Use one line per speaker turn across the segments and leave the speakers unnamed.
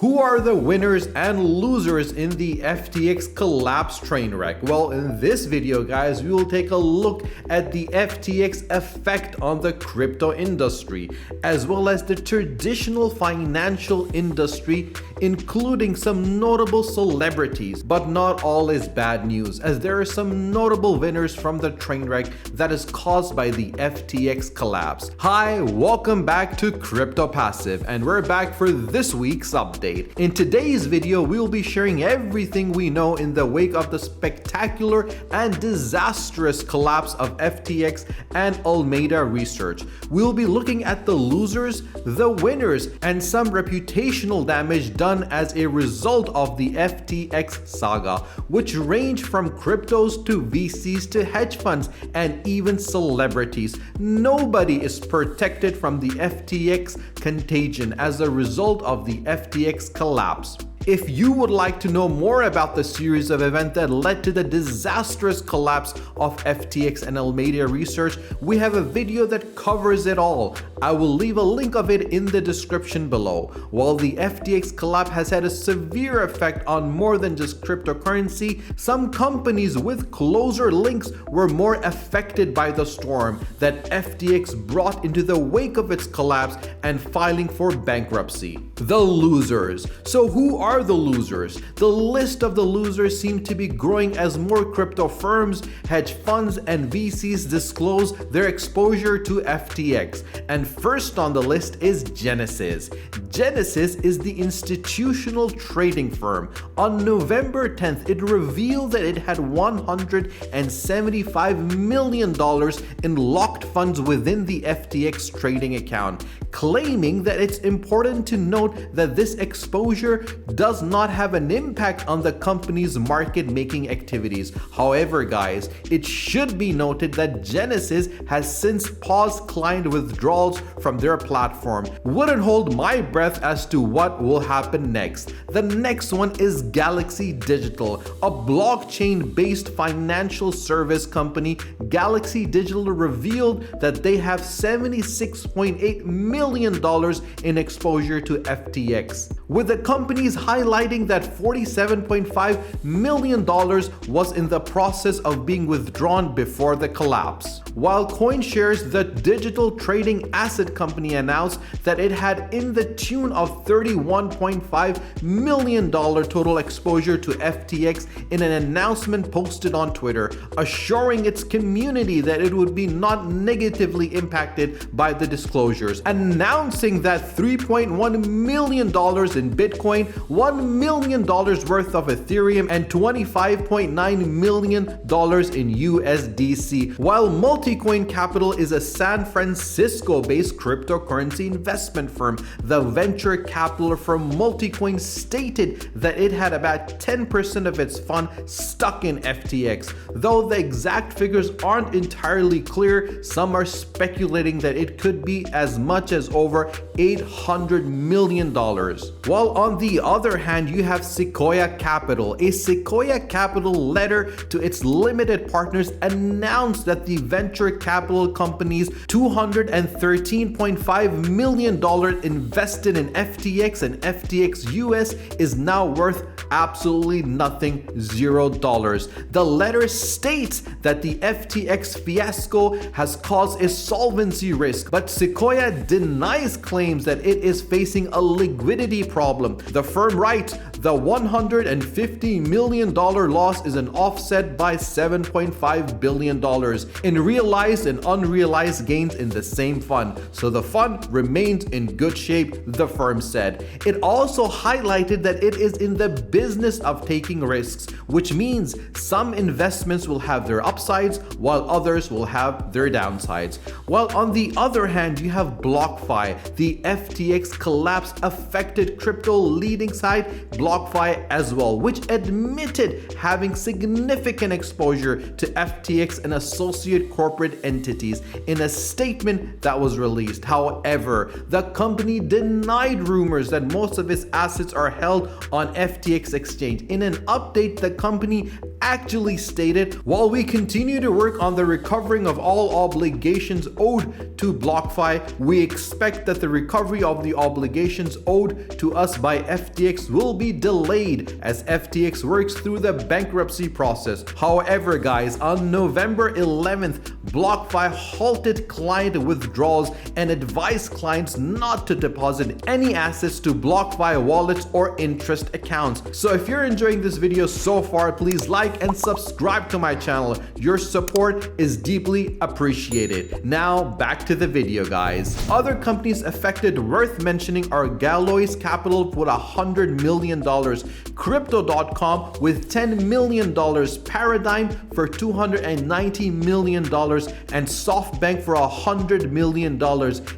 Who are the winners and losers in the FTX collapse train wreck? Well, in this video, guys, we will take a look at the FTX effect on the crypto industry, as well as the traditional financial industry, including some notable celebrities. But not all is bad news, as there are some notable winners from the train wreck that is caused by the FTX collapse. Hi, welcome back to Crypto Passive, and we're back for this week's update. In today's video, we will be sharing everything we know in the wake of the spectacular and disastrous collapse of FTX and Alameda Research. We'll be looking at the losers, the winners, and some reputational damage done as a result of the FTX saga, which range from cryptos to VCs to hedge funds and even celebrities. Nobody is protected from the FTX contagion as a result of the FTX collapse. If you would like to know more about the series of events that led to the disastrous collapse of FTX and Alameda Research, we have a video that covers it all. I will leave a link of it in the description below. While the FTX collapse has had a severe effect on more than just cryptocurrency, some companies with closer links were more affected by the storm that FTX brought into the wake of its collapse and filing for bankruptcy. The losers. So who are the losers? The list of the losers seem to be growing as more crypto firms, hedge funds, and VCs disclose their exposure to FTX. And first on the list is Genesis. Genesis is the institutional trading firm. On November 10th, it revealed that it had $175 million in locked funds within the FTX trading account, claiming that it's important to note that this exposure does not have an impact on the company's market-making activities. However, guys, it should be noted that Genesis has since paused client withdrawals from their platform. Wouldn't hold my breath as to what will happen next. The next one is Galaxy Digital, a blockchain-based financial service company. Galaxy Digital revealed that they have $76.8 million in exposure to FTX, with the companies highlighting that $47.5 million was in the process of being withdrawn before the collapse. While CoinShares, the digital trading asset company, announced that it had in the tune of $31.5 million total exposure to FTX in an announcement posted on Twitter, assuring its community that it would be not negatively impacted by the disclosures, announcing that $3.1 million in Bitcoin, $1 million worth of Ethereum, and $25.9 million in USDC. While Multicoin Capital is a San Francisco-based cryptocurrency investment firm, the venture capital firm Multicoin stated that it had about 10% of its fund stuck in FTX. Though the exact figures aren't entirely clear, some are speculating that it could be as much as over $800 million. While on the other hand, you have Sequoia Capital. A Sequoia Capital letter to its limited partners announced that the venture capital company's $213.5 million invested in FTX and FTX US is now worth absolutely nothing, $0. The letter states that the FTX fiasco has caused a solvency risk, but Sequoia denies claims that it is facing a liquidity problem. The firm writes, the $150 million loss is an offset by $7.5 billion in realized and unrealized gains in the same fund. So the fund remains in good shape, the firm said. It also highlighted that it is in the business of taking risks, which means some investments will have their upsides while others will have their downsides. While on the other hand, you have BlockFi. The FTX collapse affected crypto leading side BlockFi as well, which admitted having significant exposure to FTX and associate corporate entities in a statement that was released. However, the company denied rumors that most of its assets are held on FTX exchange. In an update, the company actually stated, while we continue to work on the recovering of all obligations owed to BlockFi, we expect that the recovery of the obligations owed to us by FTX will be delayed as FTX works through the bankruptcy process. However, guys, on November 11th, BlockFi halted client withdrawals and advised clients not to deposit any assets to BlockFi wallets or interest accounts. So if you're enjoying this video so far, please like and subscribe to my channel. Your support is deeply appreciated. Now back to the video, guys. Other companies affected worth mentioning are Galloys Capital with $100 million, Crypto.com with $10 million, Paradigm for $290 million, and SoftBank for $100 million.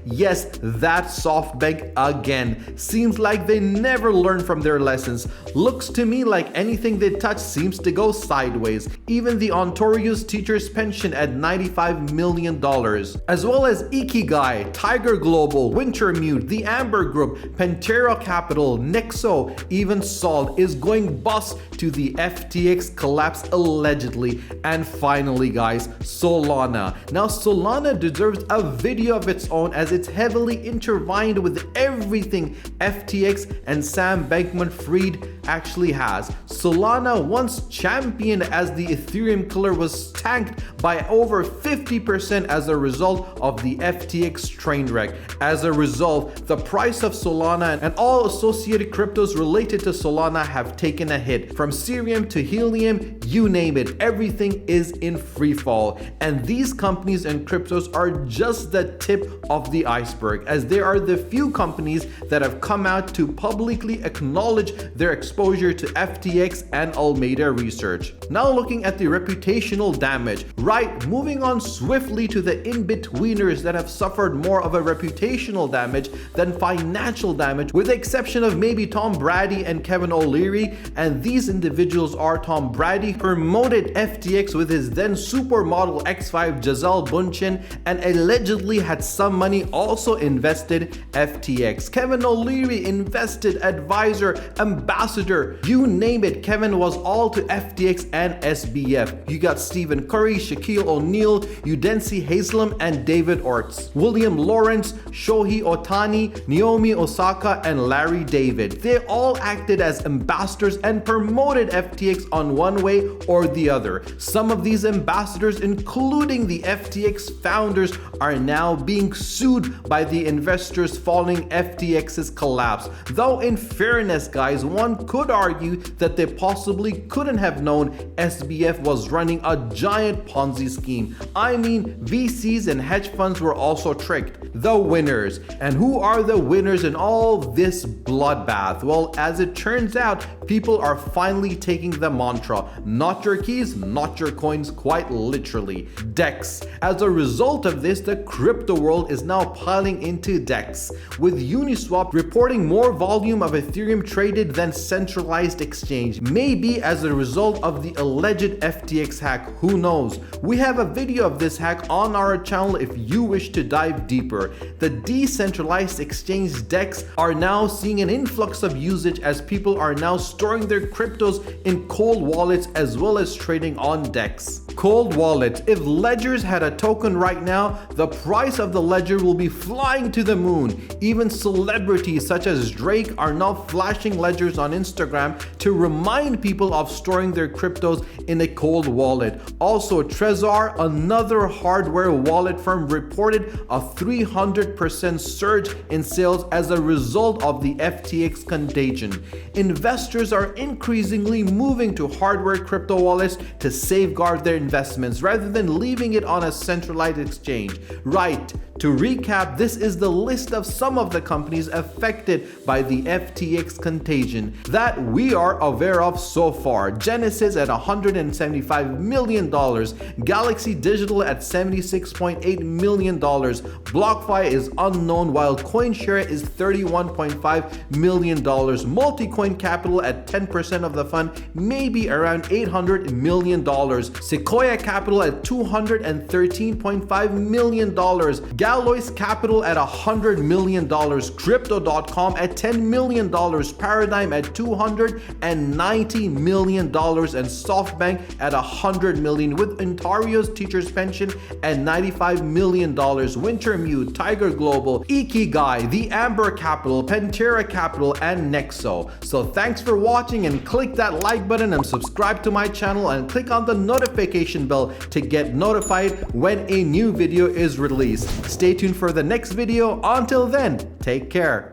Yes, that's SoftBank again. Seems like they never learn from their lessons. Looks to me like anything they touch seems to go sideways. Even the Ontario's teacher's pension at $95 million. As well as Ikigai, Tiger Global, Wintermute, The Amber Group, Pantera Capital, Nexo, even Salt is going bust to the FTX collapse allegedly. And finally, guys, Solana. Now Solana deserves a video of its own as it's heavily intertwined with everything FTX and Sam Bankman-Fried actually has. Solana, once championed as the Ethereum killer, was tanked by over 50% as a result of the FTX train wreck. As a result, the price of Solana and all associated cryptos related to Solana have taken a hit. From Ethereum to Helium, you name it, everything is in free fall. And these companies and cryptos are just the tip of the iceberg, as they are the few companies that have come out to publicly acknowledge their exposure to FTX and Alameda Research. Now looking at the reputational damage. Right, moving on swiftly to the in-betweeners that have suffered more of a reputational damage than financial damage, with the exception of maybe Tom Brady and Kevin O'Leary. And these individuals are: Tom Brady promoted FTX with his then supermodel X5 Gisele Bündchen and allegedly had some money also invested FTX. Kevin O'Leary, invested, advisor, ambassador, you name it, Kevin was all to FTX and SBF. You got Stephen Curry, Shaquille O'Neal, Udensi Haslam, and David Ortiz, William Lawrence, Shohei Ohtani, Naomi Osaka, and Larry David. They all acted as ambassadors and promoted FTX on one way or the other. Some of these ambassadors, including the FTX founders, are now being sued by the investors following FTX's collapse. Though in fairness, guys, one could argue that they possibly couldn't have known SBF was running a giant Ponzi scheme. I mean, VCs and hedge funds were also tricked. The winners. And who are the winners in all this bloodbath? Well, as it turns out, people are finally taking the mantra: not your keys, not your coins, quite literally. DEX. As a result of this, the crypto world is now piling into DEX, with Uniswap reporting more volume of Ethereum traded than centralized exchange. Maybe as a result of the alleged FTX hack, who knows? We have a video of this hack on our channel if you wish to dive deeper. The decentralized exchange DEX are now seeing an influx of usage as people are now storing their cryptos in cold wallets as well as trading on DEX. Cold Wallet. If ledgers had a token right now, the price of the ledger will be flying to the moon. Even celebrities such as Drake are now flashing ledgers on Instagram to remind people of storing their cryptos in a cold wallet. Also, Trezor, another hardware wallet firm, reported a 300% surge in sales as a result of the FTX contagion. Investors are increasingly moving to hardware crypto wallets to safeguard their investments rather than leaving it on a centralized exchange. Right, to recap, this is the list of some of the companies affected by the FTX contagion that we are aware of so far. Genesis at $175 million, Galaxy Digital at $76.8 million, BlockFi is unknown while CoinShare is $31.5 million, Multicoin Capital at 10% of the fund, maybe around $800 million, Sequoia Capital at $213.5 million, Valois Capital at $100 million, Crypto.com at $10 million, Paradigm at $290 million, and SoftBank at $100 million, with Ontario's teachers pension at $95 million, Wintermute, Tiger Global, Ikigai, The Amber Capital, Pantera Capital, and Nexo. So thanks for watching, and click that like button and subscribe to my channel, and click on the notification bell to get notified when a new video is released. Stay tuned for the next video. Until then, take care.